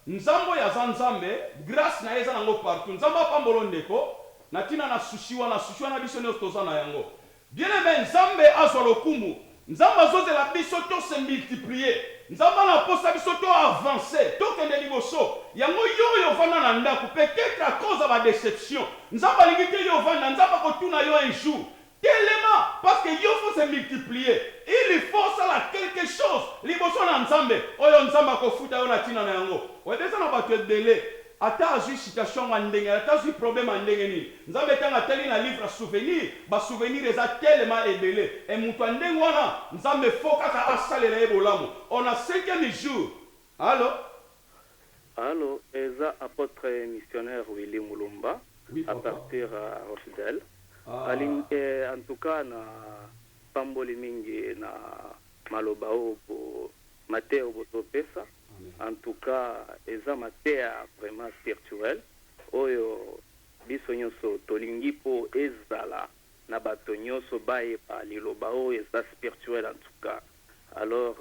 nzambo ya nzambe, grâce na eza nango partout. Nzamba pambolo ndeko, na tina na sushi wana biso ne tozana yango. Bien aimé, Nzambe azwa lokumu. Nzambe azozela biso to se multiplier. Nzambe na posa biso to avancer, to kende liboso. Yango yo vanda na ndako peut-être à cause de la déception. Nzambe alingi te yo vanda, Nzambe kotuna yo un jour. tellement parce que il faut se multiplier. Il faut ça quelque chose. Liboso na nzambe oyo nzamba ko futa yo na tina na yango. Wedesa na bato ebele ata azui situation wa ndenge ata azui problème wa ndenge nini. Nzambe tanga teli na livre souvenir ba souvenir eza tellement ebele et mutu ndenge wana nzambe foka ka asalela ebolamu. On a 5e jour. Allô, eza apôtre missionnaire Willy Mulumba, oui, à partir à Rochdale. En tout cas, na pamboli mingi na maloba obo Mateo botopesa. En tout cas, eza matea vraiment spirituel. Oyo biso nyonso tolingi po ezala na bato nyonso baye pa liloba oyo eza spirituel en tout cas. Alors,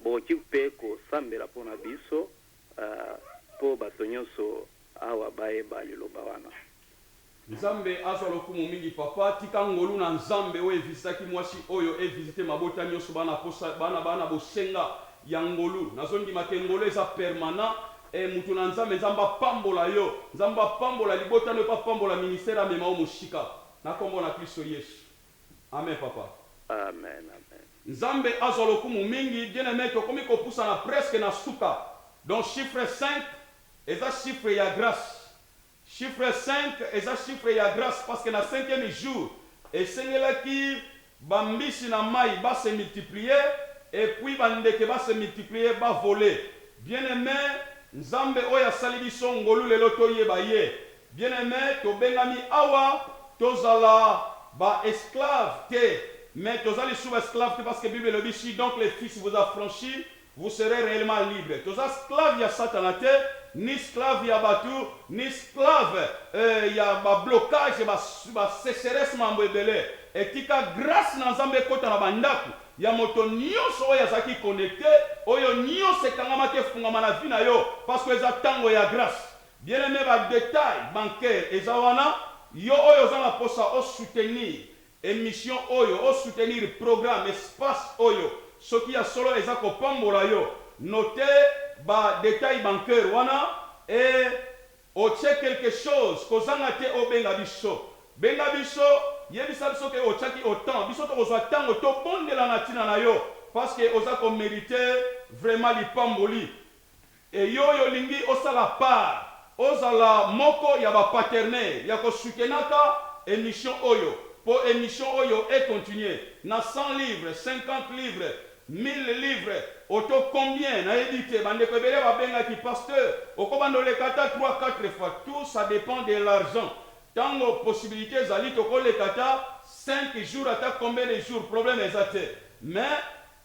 boki pe ko sambela pona biso po bato nyonso awa baye ba liloba wana. Nzambe azwa lokumu mingi papa tika ngolu na nzambe oyo evisitaki mwasi oyo evisite mabota nyonso bana bosenga ya ngolu nazondima te ngolu eza permanent mutu na nzambe nzamba pambola yo nzamba pambola libota no pa pambola ministère amema o moshika na kombo na Kristo Yesu. Amen papa. Amen. Nzambe azwa lokumu mingi bien aimé tokomi kopusa na presque na suka. Donc chiffre 5 eza chiffre ya grâce. Chiffre 5 eza chiffre ya grâce parce que na 5e jour esengelaki bambisi na mai ba se multiplier et puis bandeke ba se multiplier ba voler. Bien aimé nzambe oyo asali biso ngolu lelo toyeba ye. Bien aimé tobengami awa tozala ba esclave te mais tozali sous esclave te parce que Bible le dit donc les fils vous affranchis vous serez réellement libre. Toza esclave ya satanate ni esclave ya batu ni esclave ya ba blocage ba sécheresse mambo ebele etika grâce na nzambe kota na bandako ya moto nyonso oyo azaki connecté oyo nyonso ekangama te fungama na vie na yo parce que eza tango ya grâce. Bien aimé ba détail bancaire eza wana yo oyo oza na posa o soutenir émission oyo o soutenir programme espace oyo soki ya solo eza kopambola yo note ba détail bancaire wana et otie quelque chose kozanga te obenga biso benga biso yebisa biso ke otiaki autant biso tokozwa tango tobondela na tina na yo parce que oza komérite vraiment lipamboli et yo olingi osala part ozala moko ya bapaternel ya kosutenaka émission oyo po émission oyo et continuer na 100 livres 50 livres 1000 livres auto combien na édité bandeko ebele babengaki pasteur okobandoleka ta 3-4 fois tout ça dépend de l'argent tango possibilité ezali tokoleka ta 5 jours ata combien de jours problème ezate mais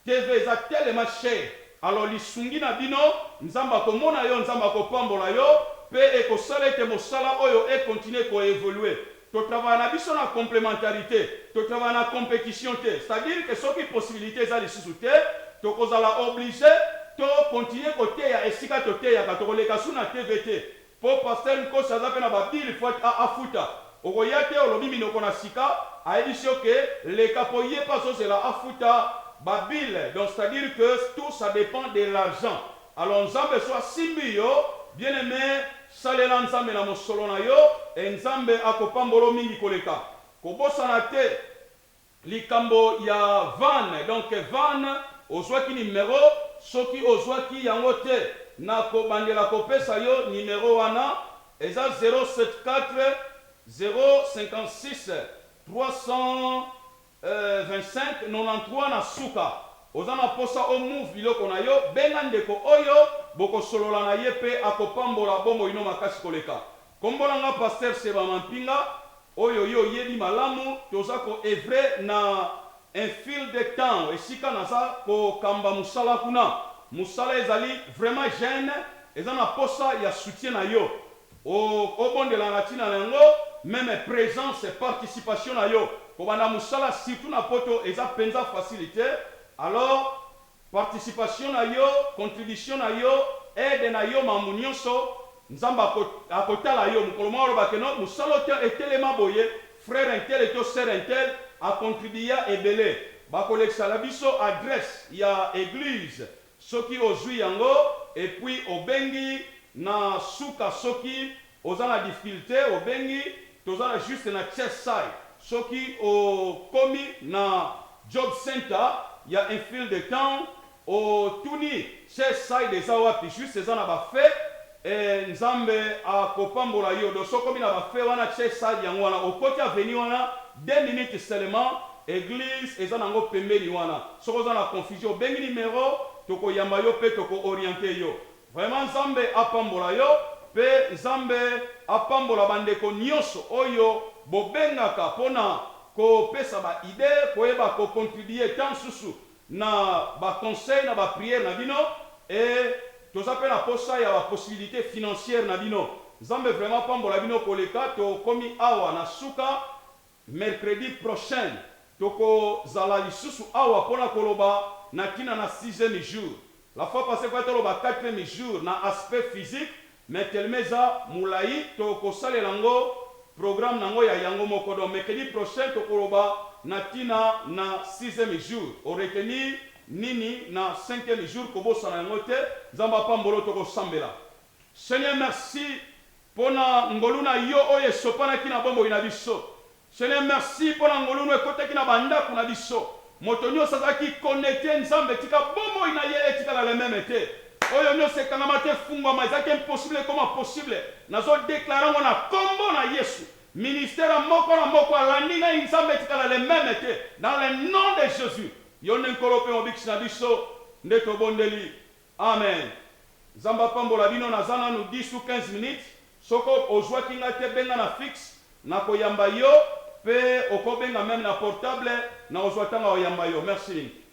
TV eza tellement cher alors lisungi na bino nzamba komona yo nzamba kopambola yo pe ekosala ete mosala oyo e continue koévoluer totravaille na biso na complémentarité totravaille na compétition te c'est-à-dire que soki possibilité eza lisusu te tokozala obligé to continuer koteya esika toteyaka tokoleka su na TV te po pasteur nkosi aza mpe na babili fo afuta okoya te olobi minoko na sika ayebisi yo ke leka po ye mpe azozela afuta babile donc c'est-à-dire que tout ça dépend de l'argent alors nzambe so asimbi yo bien aimé salela nzambe na mosolo na yo e nzambe akopambolo mingi koleka kobosana te likambo ya van donc van ozwaki numéro soki ozwaki yango te na kobandela kopesa yo numéro wana eza 074 056 325 93 na suka oza na posa o move biloko na yo benga ndeko oyo bokosolola na ye pe akopambola bomoi no makasi koleka kombolanga pasteur Seba Mampinga oyo yo yebi malamu toza ko evre na un fil de temps esika naza kokamba musala kuna musala ezali vraiment jeune eza na posa ya soutien na yo obondela na tina na yango même présence participation na yo kobanda musala surtout na poto eza penza facilité alors participation na yo contribution na yo aide na yo mambo nyonso nzamba akotala yo mokolo moko olobake no musala oyo etelema boye frère intel to sœur intel akontribua ebele bakolekisa na biso adresse ya église soki ozwi yango et puis obengi na suka soki oza na difficulté obengi toza na juste na chest side soki okomi na job center ya un fil de temps otuni chez side eza wapi juste eza na bafe nzambe akopambola yo do sokomi na bafe wana chez side yango wana okoti aveni wana 2 minutes seulement église eza nango pembeni wana soko oza na confusion obengi numéro tokoyamba yo mpe toko-oriente yo vraiment nzambe apambola yo mpe nzambe apambola bandeko nyonso oyo bobengaka mpona kopesa baide koyeba kocontribue tant susu na baconseil na bapriere na bino e toza mpe na posa ya bapossibilité financière na bino nzambe vraiment apambola bino koleka tokomi awa na suka mercredi prochain tokozala lisusu awa mpona koloba na kina na 6e jour la fois passée kwa toloba 4e jour na aspect physique mais tellement eza mulai tokosalela yango programme nango ya yango moko donc mercredi prochain tokoloba na tina na 6e jour oretenir nini na 5e jour kobosana yango te nzambe apambolo tokosambela. Seigneur merci mpona ngolu na yo oyo esopanaki na bomoi na biso. Seigneur merci mpona ngolu no ekotaki na bandako na biso moto nyonso azalaki connecte nzambe tika bomoi na ye etikala le meme te oyo nyonso ekangama te efungwama ezalaki impossible ekoma possible nazodeklare yango na kombo na Yesu ministère moko na moko alandi na nzambe etikala le meme te dans le nom de Jésus yo nde nkolo mpe mobikisi na biso nde tobondeli amen. Nzambe apambola bino naza nanu 10 ou 15 minutes soko ozwaki nga te benga na fixe na koyamba yo mpe okobenga meme na portable na ozwa tanga oyamba yo merci.